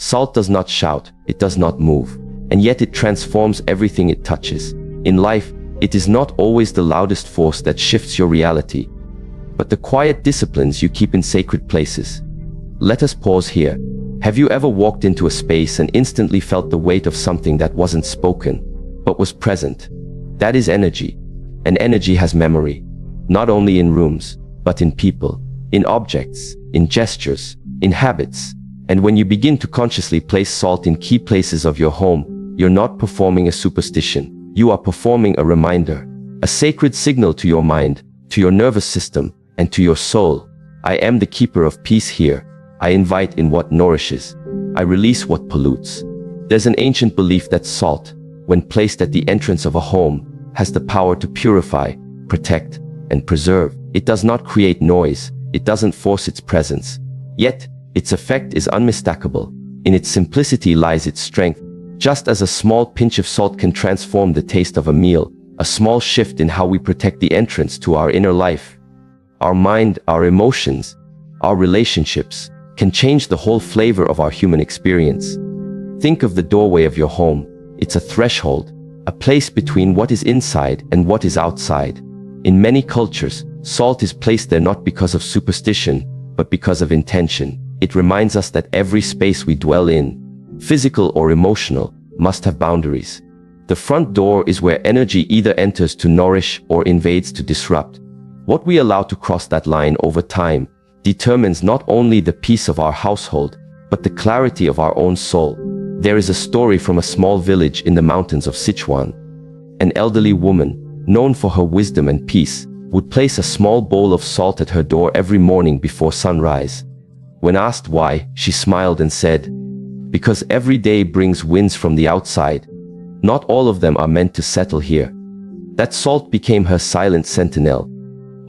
Salt does not shout, it does not move, and yet it transforms everything it touches. In life, it is not always the loudest force that shifts your reality, but the quiet disciplines you keep in sacred places. Let us pause here. Have you ever walked into a space and instantly felt the weight of something that wasn't spoken, but was present? That is energy. And energy has memory, not only in rooms, but in people, in objects, in gestures, in habits. And when you begin to consciously place salt in key places of your home, you're not performing a superstition. You are performing a reminder, a sacred signal to your mind, to your nervous system, and to your soul. I am the keeper of peace here. I invite in what nourishes. I release what pollutes. There's an ancient belief that salt, when placed at the entrance of a home, has the power to purify, protect, and preserve. It does not create noise. It doesn't force its presence. Yet, its effect is unmistakable. In its simplicity lies its strength. Just as a small pinch of salt can transform the taste of a meal, a small shift in how we protect the entrance to our inner life, our mind, our emotions, our relationships, can change the whole flavor of our human experience. Think of the doorway of your home. It's a threshold, a place between what is inside and what is outside. In many cultures, salt is placed there not because of superstition, but because of intention. It reminds us that every space we dwell in, physical or emotional, must have boundaries. The front door is where energy either enters to nourish or invades to disrupt. What we allow to cross that line over time determines not only the peace of our household, but the clarity of our own soul. There is a story from a small village in the mountains of Sichuan. An elderly woman, known for her wisdom and peace, would place a small bowl of salt at her door every morning before sunrise. When asked why, she smiled and said, "Because every day brings winds from the outside. Not all of them are meant to settle here." That salt became her silent sentinel,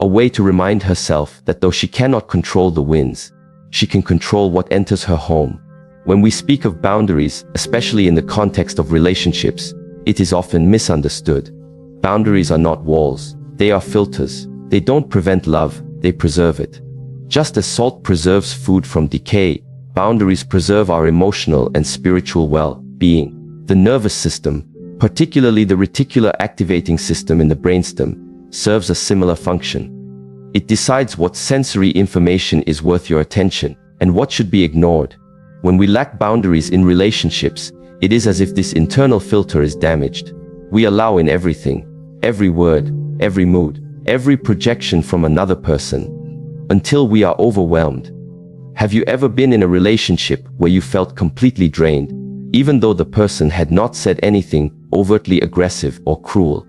a way to remind herself that though she cannot control the winds, she can control what enters her home. When we speak of boundaries, especially in the context of relationships, it is often misunderstood. Boundaries are not walls, they are filters. They don't prevent love, they preserve it. Just as salt preserves food from decay, boundaries preserve our emotional and spiritual well-being. The nervous system, particularly the reticular activating system in the brainstem, serves a similar function. It decides what sensory information is worth your attention and what should be ignored. When we lack boundaries in relationships, it is as if this internal filter is damaged. We allow in everything, every word, every mood, every projection from another person, until we are overwhelmed. Have you ever been in a relationship where you felt completely drained, even though the person had not said anything overtly aggressive or cruel?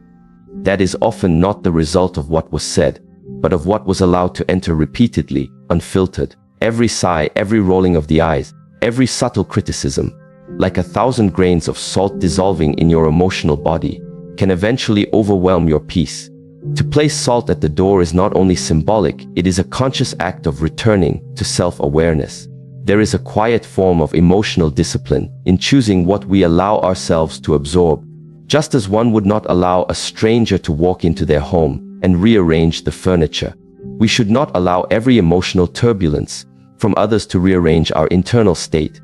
That is often not the result of what was said, but of what was allowed to enter repeatedly, unfiltered. Every sigh, every rolling of the eyes, every subtle criticism, like 1,000 grains of salt dissolving in your emotional body, can eventually overwhelm your peace. To place salt at the door is not only symbolic, it is a conscious act of returning to self-awareness. There is a quiet form of emotional discipline in choosing what we allow ourselves to absorb. Just as one would not allow a stranger to walk into their home and rearrange the furniture, we should not allow every emotional turbulence from others to rearrange our internal state.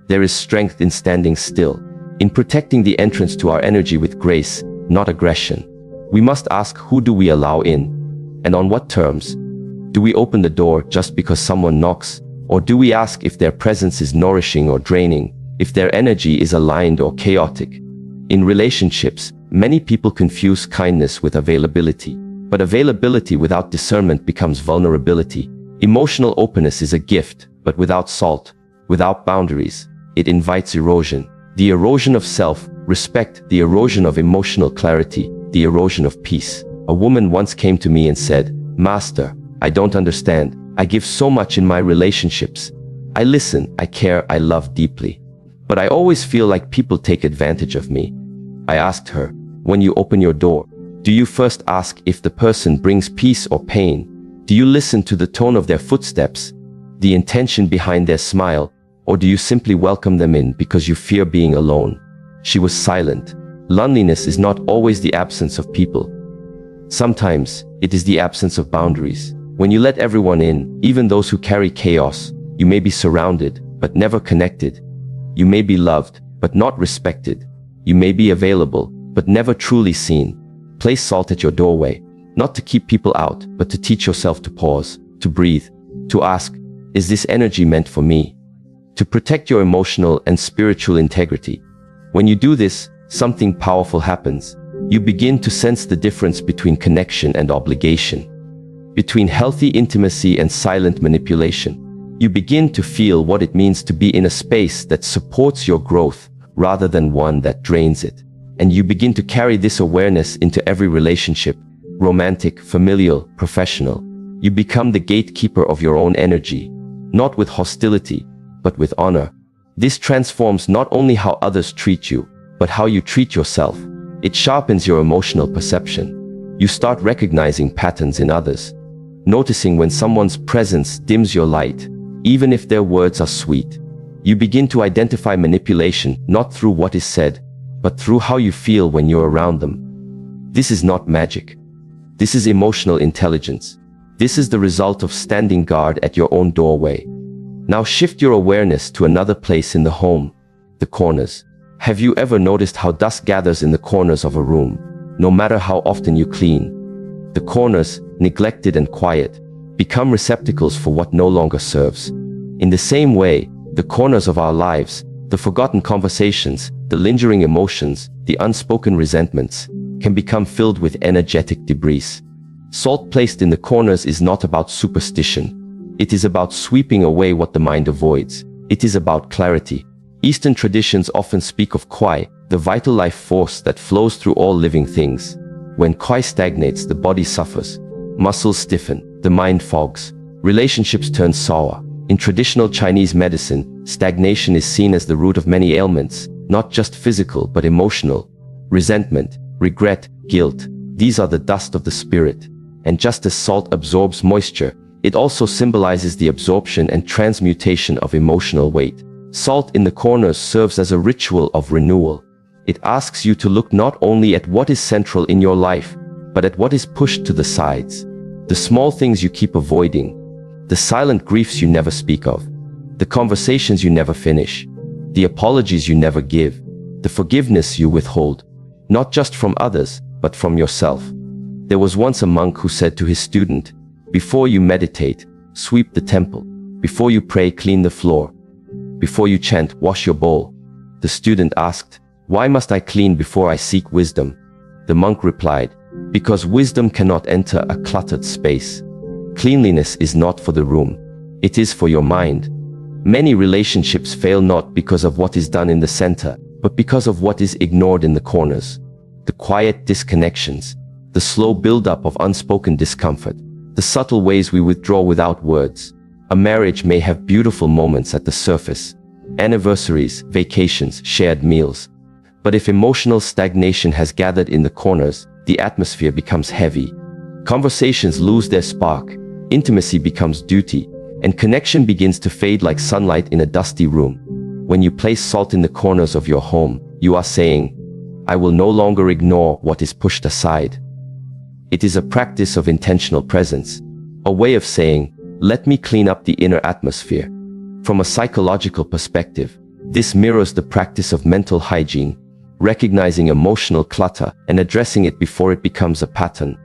There is strength in standing still, in protecting the entrance to our energy with grace, not aggression. We must ask, who do we allow in? And on what terms? Do we open the door just because someone knocks? Or do we ask if their presence is nourishing or draining, if their energy is aligned or chaotic? In relationships, many people confuse kindness with availability. But availability without discernment becomes vulnerability. Emotional openness is a gift, but without salt, without boundaries, it invites erosion. The erosion of self-respect, the erosion of emotional clarity, the erosion of peace. A woman once came to me and said, "Master, I don't understand. I give so much in my relationships. I listen, I care, I love deeply. But I always feel like people take advantage of me." I asked her, "When you open your door, do you first ask if the person brings peace or pain? Do you listen to the tone of their footsteps, the intention behind their smile, or do you simply welcome them in because you fear being alone?" She was silent. Loneliness is not always the absence of people. Sometimes, it is the absence of boundaries. When you let everyone in, even those who carry chaos, you may be surrounded, but never connected. You may be loved, but not respected. You may be available, but never truly seen. Place salt at your doorway, not to keep people out, but to teach yourself to pause, to breathe, to ask, is this energy meant for me? To protect your emotional and spiritual integrity. When you do this, something powerful happens. You begin to sense the difference between connection and obligation, between healthy intimacy and silent manipulation. You begin to feel what it means to be in a space that supports your growth rather than one that drains it. And you begin to carry this awareness into every relationship, romantic, familial, professional. You become the gatekeeper of your own energy, not with hostility, but with honor. This transforms not only how others treat you, but how you treat yourself. It sharpens your emotional perception. You start recognizing patterns in others, noticing when someone's presence dims your light, even if their words are sweet. You begin to identify manipulation not through what is said, but through how you feel when you're around them. This is not magic. This is emotional intelligence. This is the result of standing guard at your own doorway. Now shift your awareness to another place in the home, the corners. Have you ever noticed how dust gathers in the corners of a room, no matter how often you clean? The corners, neglected and quiet, become receptacles for what no longer serves. In the same way, the corners of our lives, the forgotten conversations, the lingering emotions, the unspoken resentments, can become filled with energetic debris. Salt placed in the corners is not about superstition. It is about sweeping away what the mind avoids. It is about clarity. Eastern traditions often speak of Kwai, the vital life force that flows through all living things. When Kwai stagnates, the body suffers. Muscles stiffen, the mind fogs. Relationships turn sour. In traditional Chinese medicine, stagnation is seen as the root of many ailments, not just physical but emotional. Resentment, regret, guilt, these are the dust of the spirit. And just as salt absorbs moisture, it also symbolizes the absorption and transmutation of emotional weight. Salt in the corners serves as a ritual of renewal. It asks you to look not only at what is central in your life, but at what is pushed to the sides. The small things you keep avoiding, the silent griefs you never speak of, the conversations you never finish, the apologies you never give, the forgiveness you withhold, not just from others, but from yourself. There was once a monk who said to his student, "Before you meditate, sweep the temple. Before you pray, clean the floor. Before you chant, wash your bowl." The student asked, "Why must I clean before I seek wisdom?" The monk replied, "Because wisdom cannot enter a cluttered space. Cleanliness is not for the room. It is for your mind." Many relationships fail not because of what is done in the center, but because of what is ignored in the corners. The quiet disconnections, the slow buildup of unspoken discomfort, the subtle ways we withdraw without words. A marriage may have beautiful moments at the surface, anniversaries, vacations, shared meals. But if emotional stagnation has gathered in the corners, the atmosphere becomes heavy. Conversations lose their spark, intimacy becomes duty, and connection begins to fade like sunlight in a dusty room. When you place salt in the corners of your home, you are saying, "I will no longer ignore what is pushed aside." It is a practice of intentional presence, a way of saying, "Let me clean up the inner atmosphere." From a psychological perspective, this mirrors the practice of mental hygiene, recognizing emotional clutter and addressing it before it becomes a pattern.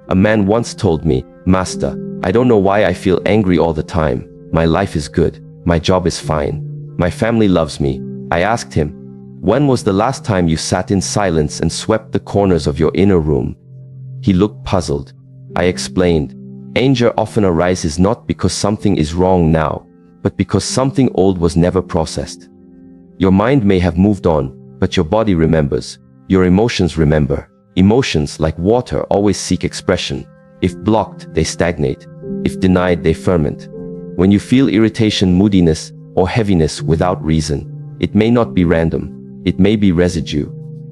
A man once told me, "Master, I don't know why I feel angry all the time. My life is good. My job is fine. My family loves me." I asked him, "When was the last time you sat in silence and swept the corners of your inner room?" He looked puzzled. I explained, "Anger often arises not because something is wrong now, but because something old was never processed. Your mind may have moved on, but your body remembers. Your emotions remember. Emotions, like water, always seek expression. If blocked, they stagnate. If denied, they ferment. When you feel irritation, moodiness, or heaviness without reason, it may not be random. It may be residue.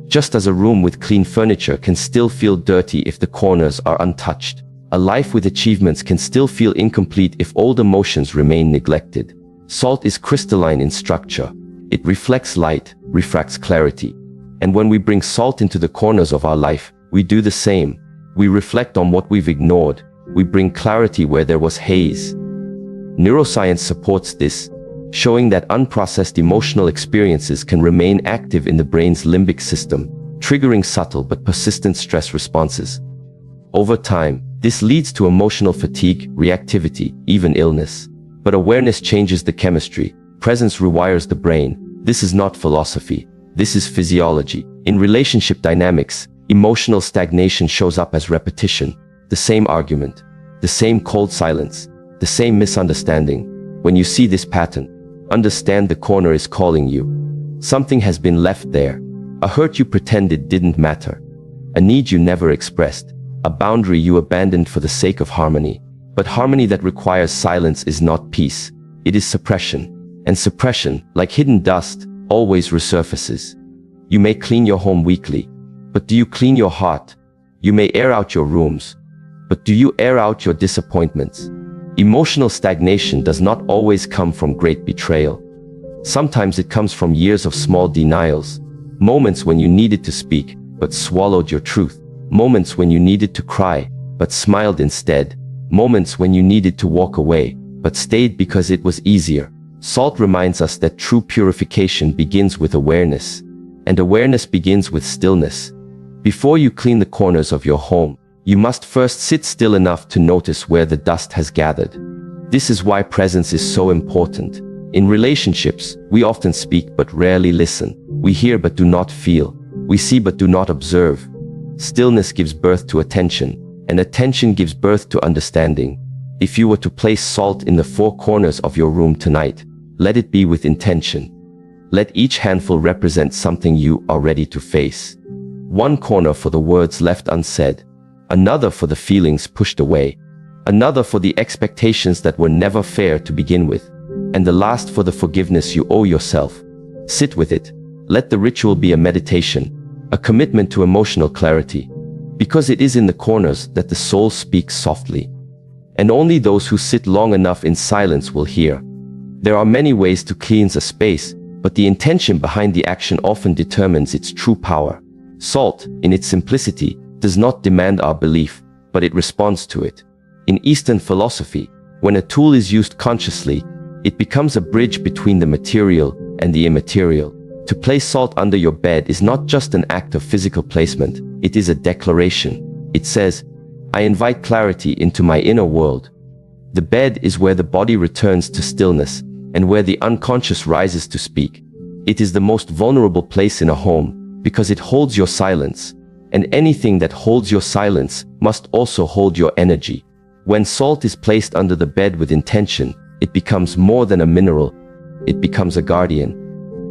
Just as a room with clean furniture can still feel dirty if the corners are untouched, a life with achievements can still feel incomplete if old emotions remain neglected. Salt is crystalline in structure. It reflects light, refracts clarity. And when we bring salt into the corners of our life, we do the same. We reflect on what we've ignored. We bring clarity where there was haze. Neuroscience supports this. showing that unprocessed emotional experiences can remain active in the brain's limbic system, triggering subtle but persistent stress responses. Over time, this leads to emotional fatigue, reactivity, even illness. But awareness changes the chemistry. Presence rewires the brain. This is not philosophy. This is physiology. In relationship dynamics, emotional stagnation shows up as repetition. The same argument, the same cold silence, the same misunderstanding. When you see this pattern, understand the corner is calling you. Something has been left there. A hurt you pretended didn't matter. A need you never expressed. A boundary you abandoned for the sake of harmony. But harmony that requires silence is not peace. It is suppression. And suppression, like hidden dust, always resurfaces. You may clean your home weekly, but do you clean your heart? You may air out your rooms, but do you air out your disappointments? Emotional stagnation does not always come from great betrayal. Sometimes it comes from years of small denials. Moments when you needed to speak, but swallowed your truth. Moments when you needed to cry, but smiled instead. Moments when you needed to walk away, but stayed because it was easier. Salt reminds us that true purification begins with awareness, and awareness begins with stillness. Before you clean the corners of your home, you must first sit still enough to notice where the dust has gathered. This is why presence is so important. In relationships, we often speak but rarely listen. We hear but do not feel. We see but do not observe. Stillness gives birth to attention, and attention gives birth to understanding. If you were to place salt in the four corners of your room tonight, let it be with intention. Let each handful represent something you are ready to face. One corner for the words left unsaid, another for the feelings pushed away, another for the expectations that were never fair to begin with, and the last for the forgiveness you owe yourself. Sit with it. Let the ritual be a meditation, a commitment to emotional clarity, because it is in the corners that the soul speaks softly. And only those who sit long enough in silence will hear. There are many ways to cleanse a space, but the intention behind the action often determines its true power. Salt, in its simplicity, does not demand our belief, but it responds to it. In Eastern philosophy, when a tool is used consciously, it becomes a bridge between the material and the immaterial. To place salt under your bed is not just an act of physical placement, it is a declaration. It says, I invite clarity into my inner world. The bed is where the body returns to stillness, and where the unconscious rises to speak. It is the most vulnerable place in a home, because it holds your silence, and anything that holds your silence must also hold your energy. When salt is placed under the bed with intention, it becomes more than a mineral, it becomes a guardian.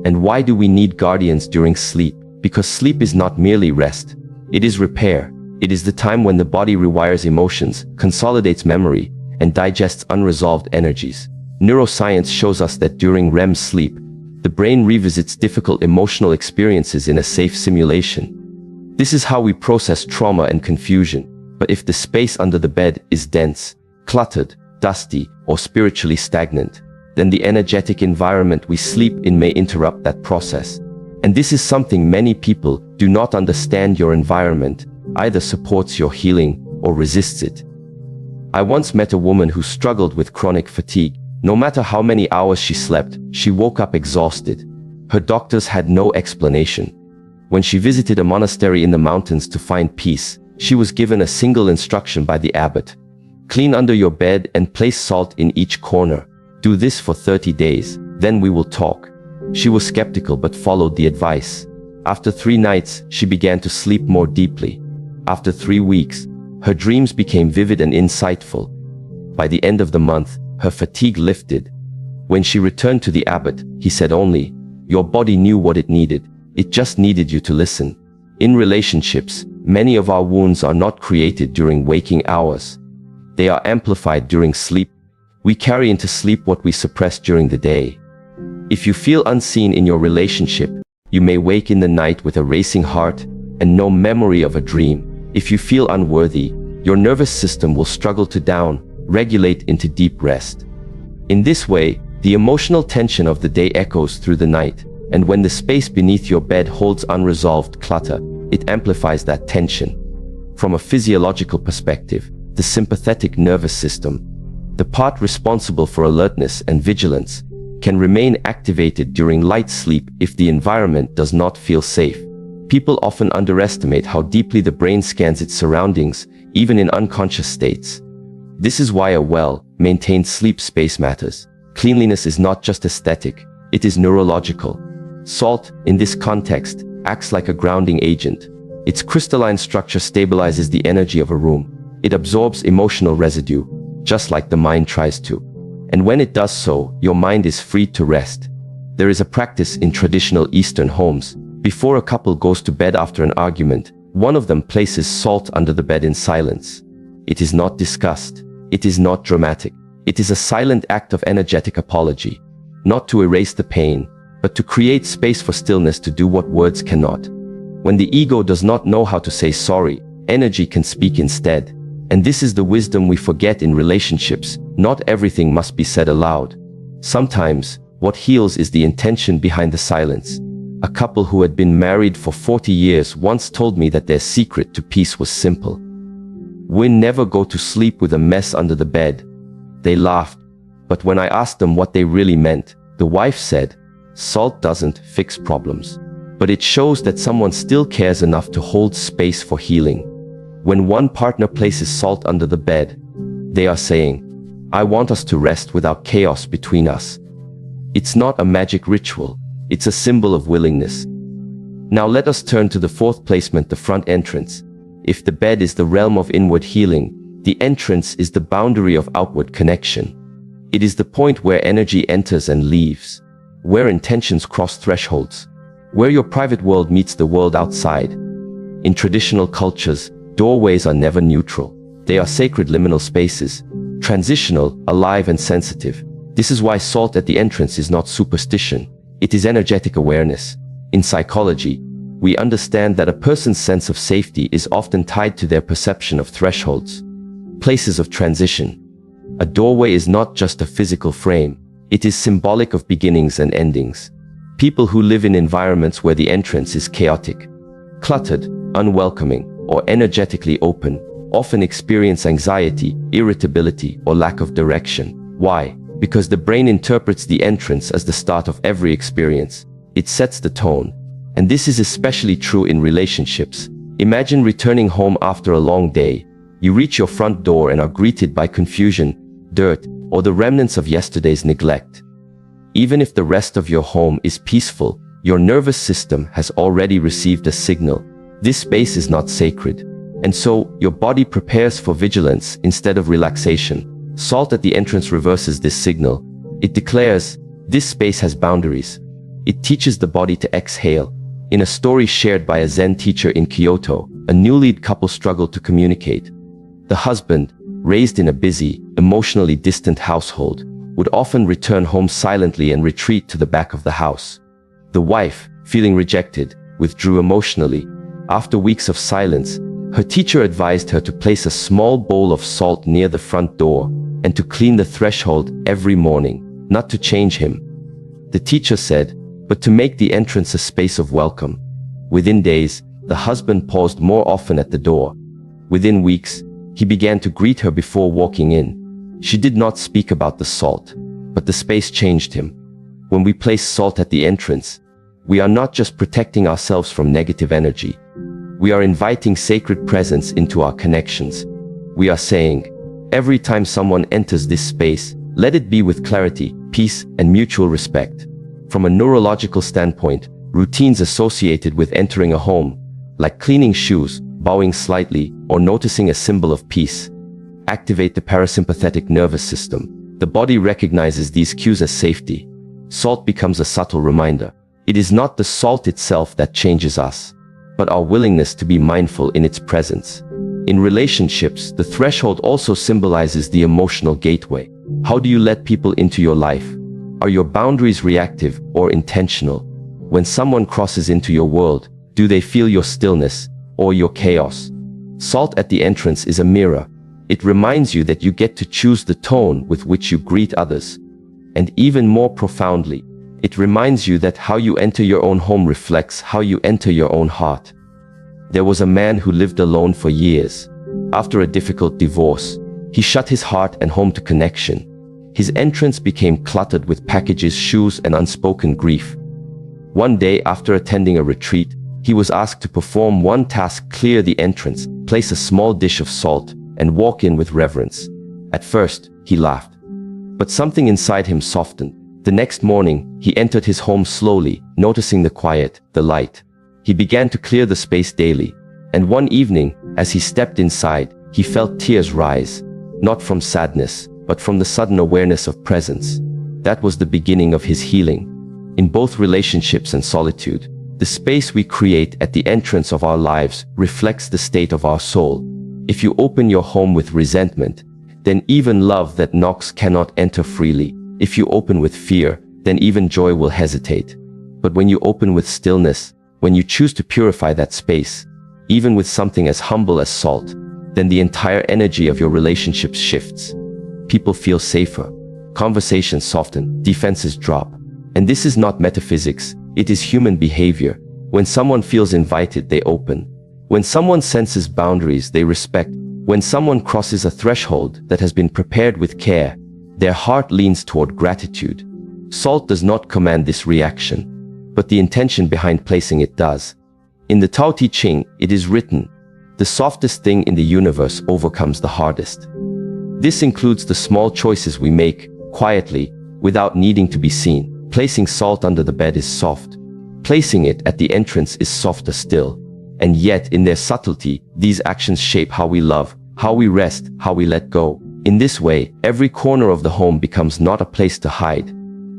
And why do we need guardians during sleep? Because sleep is not merely rest, it is repair. It is the time when the body rewires emotions, consolidates memory, and digests unresolved energies. Neuroscience shows us that during REM sleep, the brain revisits difficult emotional experiences in a safe simulation. This is how we process trauma and confusion. But if the space under the bed is dense, cluttered, dusty, or spiritually stagnant, then the energetic environment we sleep in may interrupt that process. And this is something many people do not understand. Your environment either supports your healing or resists it. I once met a woman who struggled with chronic fatigue. No matter how many hours she slept, she woke up exhausted. Her doctors had no explanation. When she visited a monastery in the mountains to find peace, she was given a single instruction by the abbot. Clean under your bed and place salt in each corner. Do this for 30 days, then we will talk. She was skeptical but followed the advice. After 3 nights, she began to sleep more deeply. After 3 weeks, her dreams became vivid and insightful. By the end of the month, her fatigue lifted. When she returned to the abbot, he said only, your body knew what it needed. It just needed you to listen. In relationships, many of our wounds are not created during waking hours. They are amplified during sleep. We carry into sleep what we suppress during the day. If you feel unseen in your relationship, you may wake in the night with a racing heart and no memory of a dream. If you feel unworthy, your nervous system will struggle to regulate into deep rest. In this way, the emotional tension of the day echoes through the night, and when the space beneath your bed holds unresolved clutter, it amplifies that tension. From a physiological perspective, the sympathetic nervous system, the part responsible for alertness and vigilance, can remain activated during light sleep if the environment does not feel safe. People often underestimate how deeply the brain scans its surroundings, even in unconscious states. This is why a well-maintained sleep space matters. Cleanliness is not just aesthetic, it is neurological. Salt, in this context, acts like a grounding agent. Its crystalline structure stabilizes the energy of a room. It absorbs emotional residue, just like the mind tries to. And when it does so, your mind is free to rest. There is a practice in traditional Eastern homes. Before a couple goes to bed after an argument, one of them places salt under the bed in silence. It is not discussed. It is not dramatic. It is a silent act of energetic apology, not to erase the pain, but to create space for stillness to do what words cannot. When the ego does not know how to say sorry, energy can speak instead. And this is the wisdom we forget in relationships. Not everything must be said aloud. Sometimes, what heals is the intention behind the silence. A couple who had been married for 40 years once told me that their secret to peace was simple. We never go to sleep with a mess under the bed. They laughed, but when I asked them what they really meant, the wife said, "Salt doesn't fix problems, but it shows that someone still cares enough to hold space for healing." When one partner places salt under the bed, they are saying, "I want us to rest without chaos between us." It's not a magic ritual, it's a symbol of willingness. Now let us turn to the fourth placement, the front entrance. If the bed is the realm of inward healing, the entrance is the boundary of outward connection. It is the point where energy enters and leaves, where intentions cross thresholds, where your private world meets the world outside. In traditional cultures, doorways are never neutral. They are sacred liminal spaces, transitional, alive and sensitive. This is why salt at the entrance is not superstition. It is energetic awareness. In psychology, we understand that a person's sense of safety is often tied to their perception of thresholds, places of transition. A doorway is not just a physical frame. It is symbolic of beginnings and endings. People who live in environments where the entrance is chaotic, cluttered, unwelcoming, or energetically open, often experience anxiety, irritability, or lack of direction. Why? Because the brain interprets the entrance as the start of every experience. It sets the tone. And this is especially true in relationships. Imagine returning home after a long day. You reach your front door and are greeted by confusion, dirt, or the remnants of yesterday's neglect. Even if the rest of your home is peaceful, your nervous system has already received a signal. This space is not sacred. And so, your body prepares for vigilance instead of relaxation. Salt at the entrance reverses this signal. It declares, this space has boundaries. It teaches the body to exhale. In a story shared by a Zen teacher in Kyoto, a newly couple struggled to communicate. The husband, raised in a busy, emotionally distant household, would often return home silently and retreat to the back of the house. The wife, feeling rejected, withdrew emotionally. After weeks of silence, her teacher advised her to place a small bowl of salt near the front door and to clean the threshold every morning, not to change him. The teacher said, but to make the entrance a space of welcome. Within days, the husband paused more often at the door. Within weeks, he began to greet her before walking in. She did not speak about the salt, but the space changed him. When we place salt at the entrance, we are not just protecting ourselves from negative energy. We are inviting sacred presence into our connections. We are saying, every time someone enters this space, let it be with clarity, peace, and mutual respect. From a neurological standpoint, routines associated with entering a home, like cleaning shoes, bowing slightly, or noticing a symbol of peace, activate the parasympathetic nervous system. The body recognizes these cues as safety. Salt becomes a subtle reminder. It is not the salt itself that changes us, but our willingness to be mindful in its presence. In relationships, the threshold also symbolizes the emotional gateway. How do you let people into your life? Are your boundaries reactive or intentional? When someone crosses into your world, do they feel your stillness or your chaos? Salt at the entrance is a mirror. It reminds you that you get to choose the tone with which you greet others. And even more profoundly, it reminds you that how you enter your own home reflects how you enter your own heart. There was a man who lived alone for years. After a difficult divorce, he shut his heart and home to connection. His entrance became cluttered with packages, shoes, and unspoken grief. One day, after attending a retreat, he was asked to perform one task: clear the entrance, place a small dish of salt, and walk in with reverence. At first, he laughed. But something inside him softened. The next morning, he entered his home slowly, noticing the quiet, the light. He began to clear the space daily. And one evening, as he stepped inside, he felt tears rise, not from sadness, but from the sudden awareness of presence. That was the beginning of his healing. In both relationships and solitude, the space we create at the entrance of our lives reflects the state of our soul. If you open your home with resentment, then even love that knocks cannot enter freely. If you open with fear, then even joy will hesitate. But when you open with stillness, when you choose to purify that space, even with something as humble as salt, then the entire energy of your relationships shifts. People feel safer, conversations soften, defenses drop. And this is not metaphysics, it is human behavior. When someone feels invited, they open. When someone senses boundaries, they respect. When someone crosses a threshold that has been prepared with care, their heart leans toward gratitude. Salt does not command this reaction, but the intention behind placing it does. In the Tao Te Ching, it is written, "The softest thing in the universe overcomes the hardest." This includes the small choices we make, quietly, without needing to be seen. Placing salt under the bed is soft. Placing it at the entrance is softer still. And yet, in their subtlety, these actions shape how we love, how we rest, how we let go. In this way, every corner of the home becomes not a place to hide,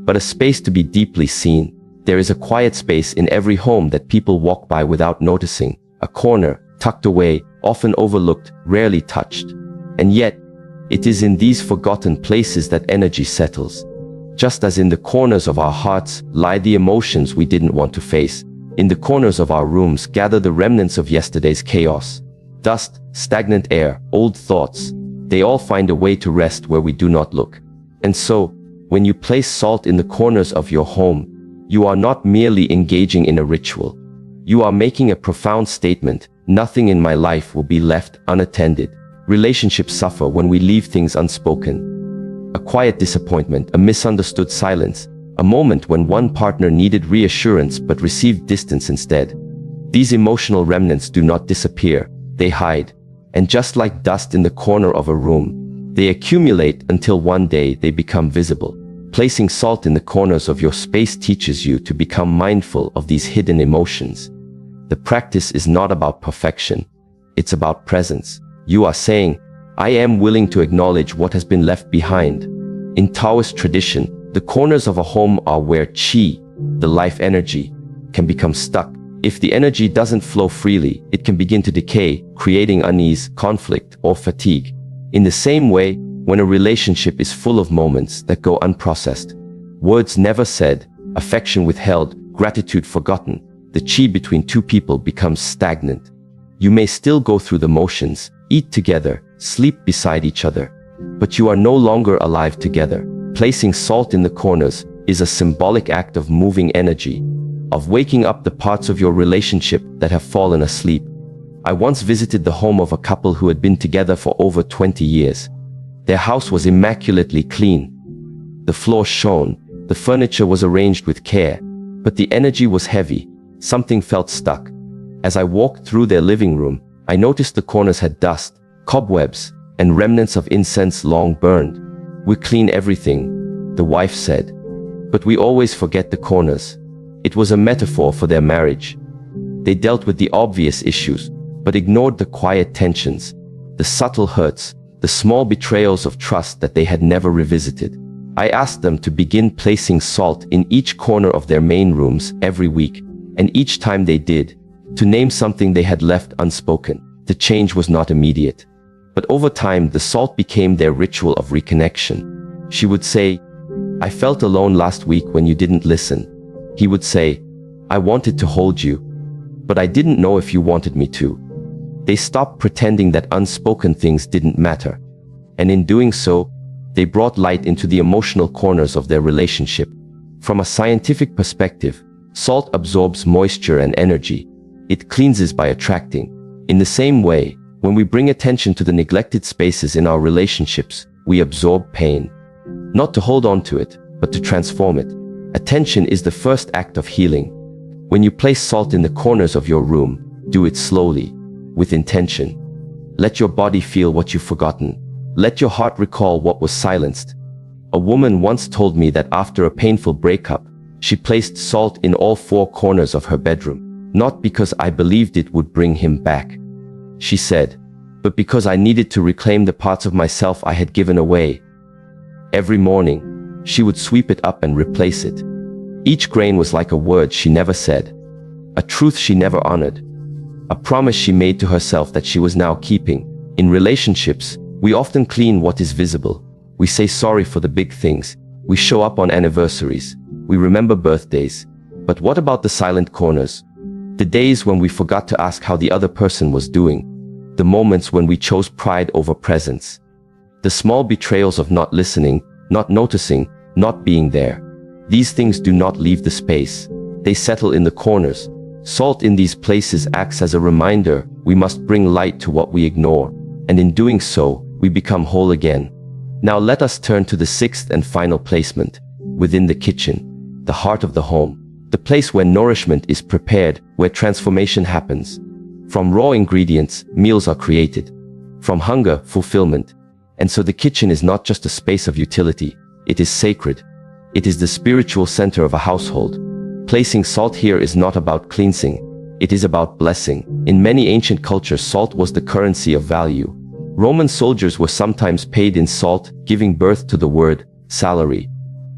but a space to be deeply seen. There is a quiet space in every home that people walk by without noticing, a corner, tucked away, often overlooked, rarely touched. And yet, it is in these forgotten places that energy settles. Just as in the corners of our hearts lie the emotions we didn't want to face, in the corners of our rooms gather the remnants of yesterday's chaos. Dust, stagnant air, old thoughts, they all find a way to rest where we do not look. And so, when you place salt in the corners of your home, you are not merely engaging in a ritual. You are making a profound statement: nothing in my life will be left unattended. Relationships suffer when we leave things unspoken. A quiet disappointment, a misunderstood silence, a moment when one partner needed reassurance but received distance instead. These emotional remnants do not disappear, they hide. And just like dust in the corner of a room, they accumulate until one day they become visible. Placing salt in the corners of your space teaches you to become mindful of these hidden emotions. The practice is not about perfection, it's about presence. You are saying, I am willing to acknowledge what has been left behind. In Taoist tradition, the corners of a home are where qi, the life energy, can become stuck. If the energy doesn't flow freely, it can begin to decay, creating unease, conflict, or fatigue. In the same way, when a relationship is full of moments that go unprocessed, words never said, affection withheld, gratitude forgotten, the qi between two people becomes stagnant. You may still go through the motions, eat together, sleep beside each other, but you are no longer alive together. Placing salt in the corners is a symbolic act of moving energy, of waking up the parts of your relationship that have fallen asleep. I once visited the home of a couple who had been together for over 20 years. Their house was immaculately clean. The floor shone, the furniture was arranged with care, but the energy was heavy. Something felt stuck. As I walked through their living room, I noticed the corners had dust, cobwebs, and remnants of incense long burned. We clean everything, the wife said, but we always forget the corners. It was a metaphor for their marriage. They dealt with the obvious issues, but ignored the quiet tensions, the subtle hurts, the small betrayals of trust that they had never revisited. I asked them to begin placing salt in each corner of their main rooms every week, and each time they did, to name something they had left unspoken. The change was not immediate, but over time the salt became their ritual of reconnection. She would say, I felt alone last week when you didn't listen. He would say, I wanted to hold you, but I didn't know if you wanted me to. They stopped pretending that unspoken things didn't matter, and in doing so, they brought light into the emotional corners of their relationship. From a scientific perspective, salt absorbs moisture and energy. It cleanses by attracting. In the same way, when we bring attention to the neglected spaces in our relationships, we absorb pain. not to hold on to it, but to transform it. Attention is the first act of healing. When you place salt in the corners of your room, do it slowly, with intention. Let your body feel what you've forgotten. Let your heart recall what was silenced. A woman once told me that after a painful breakup, she placed salt in all 4 corners of her bedroom, not because I believed it would bring him back. She said, but because I needed to reclaim the parts of myself I had given away. Every morning, she would sweep it up and replace it. Each grain was like a word she never said, a truth she never honored, a promise she made to herself that she was now keeping. In relationships, we often clean what is visible. We say sorry for the big things. We show up on anniversaries. We remember birthdays. But what about the silent corners? The days when we forgot to ask how the other person was doing. The moments when we chose pride over presence. The small betrayals of not listening, not noticing, not being there. These things do not leave the space. They settle in the corners. Salt in these places acts as a reminder we must bring light to what we ignore. And in doing so, we become whole again. Now let us turn to the 6th and final placement, within the kitchen, the heart of the home, the place where nourishment is prepared, where transformation happens. From raw ingredients, meals are created. From hunger, fulfillment. And so the kitchen is not just a space of utility, it is sacred. It is the spiritual center of a household. Placing salt here is not about cleansing, it is about blessing. In many ancient cultures, salt was the currency of value. Roman soldiers were sometimes paid in salt, giving birth to the word salary.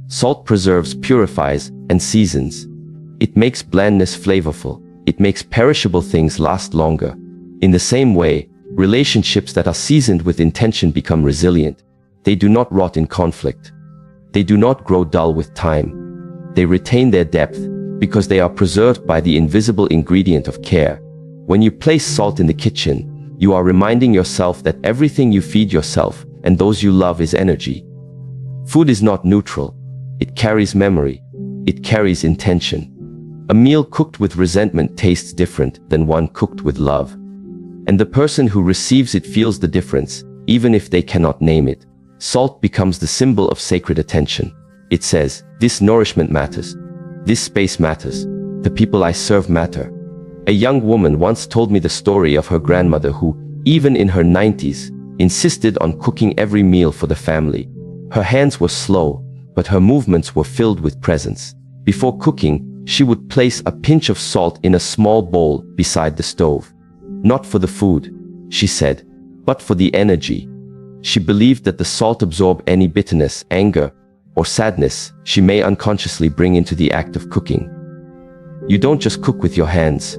Salt preserves, purifies, and seasons. It makes blandness flavorful. It makes perishable things last longer. In the same way, relationships that are seasoned with intention become resilient. They do not rot in conflict. They do not grow dull with time. They retain their depth because they are preserved by the invisible ingredient of care. When you place salt in the kitchen, you are reminding yourself that everything you feed yourself and those you love is energy. Food is not neutral. It carries memory. It carries intention. A meal cooked with resentment tastes different than one cooked with love. And the person who receives it feels the difference, even if they cannot name it. Salt becomes the symbol of sacred attention. It says, this nourishment matters. This space matters. The people I serve matter. A young woman once told me the story of her grandmother who, even in her 90s, insisted on cooking every meal for the family. Her hands were slow, but her movements were filled with presence. Before cooking, she would place a pinch of salt in a small bowl beside the stove. Not for the food, she said, but for the energy. She believed that the salt absorbed any bitterness, anger, or sadness she may unconsciously bring into the act of cooking. You don't just cook with your hands,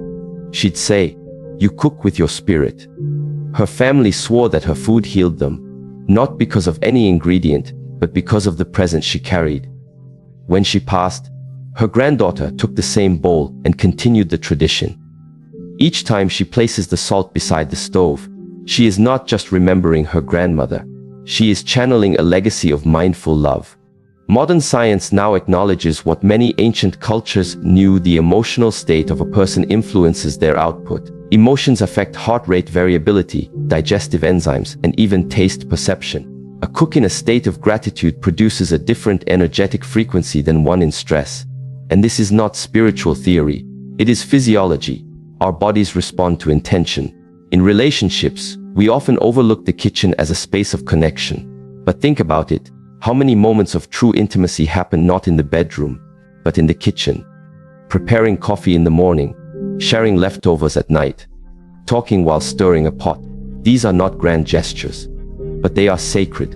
she'd say, you cook with your spirit. Her family swore that her food healed them, not because of any ingredient, but because of the presence she carried. When she passed, her granddaughter took the same bowl and continued the tradition. Each time she places the salt beside the stove, she is not just remembering her grandmother, she is channeling a legacy of mindful love. Modern science now acknowledges what many ancient cultures knew: the emotional state of a person influences their output. Emotions affect heart rate variability, digestive enzymes, and even taste perception. A cook in a state of gratitude produces a different energetic frequency than one in stress. And this is not spiritual theory, it is physiology. Our bodies respond to intention. In relationships, we often overlook the kitchen as a space of connection. But think about it. How many moments of true intimacy happen not in the bedroom, but in the kitchen? Preparing coffee in the morning, sharing leftovers at night, talking while stirring a pot. These are not grand gestures, but they are sacred,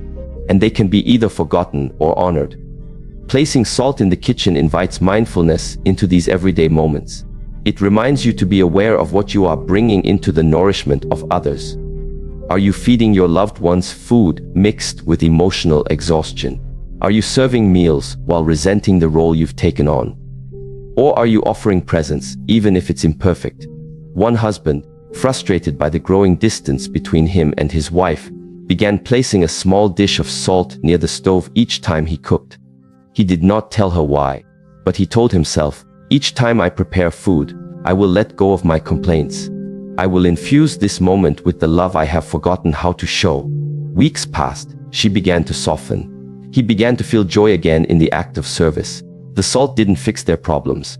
and they can be either forgotten or honored. Placing salt in the kitchen invites mindfulness into these everyday moments. It reminds you to be aware of what you are bringing into the nourishment of others. Are you feeding your loved ones food mixed with emotional exhaustion? Are you serving meals while resenting the role you've taken on? Or are you offering presence, even if it's imperfect? One husband, frustrated by the growing distance between him and his wife, began placing a small dish of salt near the stove each time he cooked. He did not tell her why, but he told himself, each time I prepare food, I will let go of my complaints. I will infuse this moment with the love I have forgotten how to show. Weeks passed, she began to soften. He began to feel joy again in the act of service. The salt didn't fix their problems,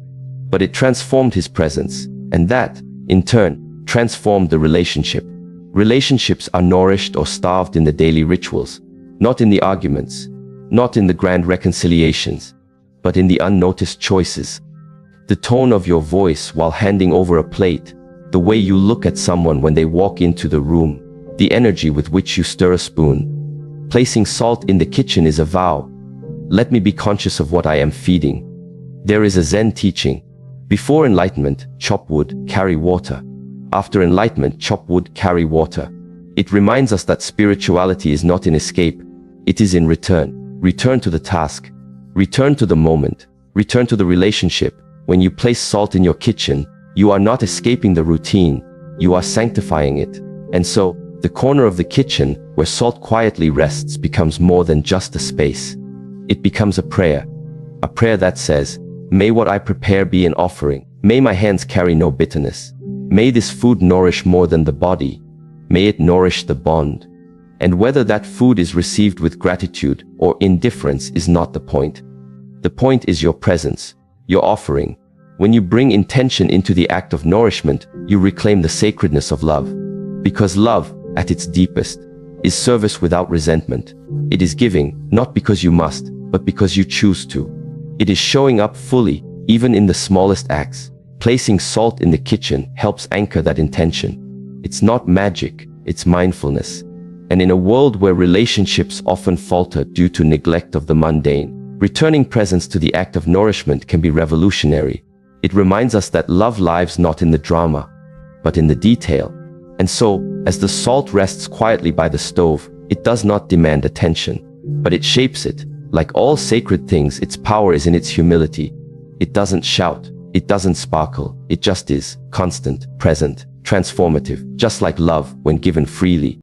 but it transformed his presence, and that, in turn, transformed the relationship. Relationships are nourished or starved in the daily rituals, not in the arguments, not in the grand reconciliations, but in the unnoticed choices. The tone of your voice while handing over a plate, the way you look at someone when they walk into the room, the energy with which you stir a spoon. Placing salt in the kitchen is a vow. Let me be conscious of what I am feeding. There is a Zen teaching. Before enlightenment, chop wood, carry water. After enlightenment, chop wood, carry water. It reminds us that spirituality is not in escape, it is in return. Return to the task. Return to the moment. Return to the relationship. When you place salt in your kitchen, you are not escaping the routine, you are sanctifying it. And so, the corner of the kitchen, where salt quietly rests, becomes more than just a space. It becomes a prayer that says, may what I prepare be an offering. May my hands carry no bitterness. May this food nourish more than the body. May it nourish the bond. And whether that food is received with gratitude or indifference is not the point. The point is your presence, your offering. When you bring intention into the act of nourishment, you reclaim the sacredness of love. Because love, at its deepest, is service without resentment. It is giving, not because you must, but because you choose to. It is showing up fully, even in the smallest acts. Placing salt in the kitchen helps anchor that intention. It's not magic, it's mindfulness. And in a world where relationships often falter due to neglect of the mundane, returning presence to the act of nourishment can be revolutionary. It reminds us that love lives not in the drama, but in the detail. And so, as the salt rests quietly by the stove, it does not demand attention, but it shapes it. Like all sacred things, its power is in its humility. It doesn't shout, it doesn't sparkle, it just is, constant, present, transformative, just like love when given freely.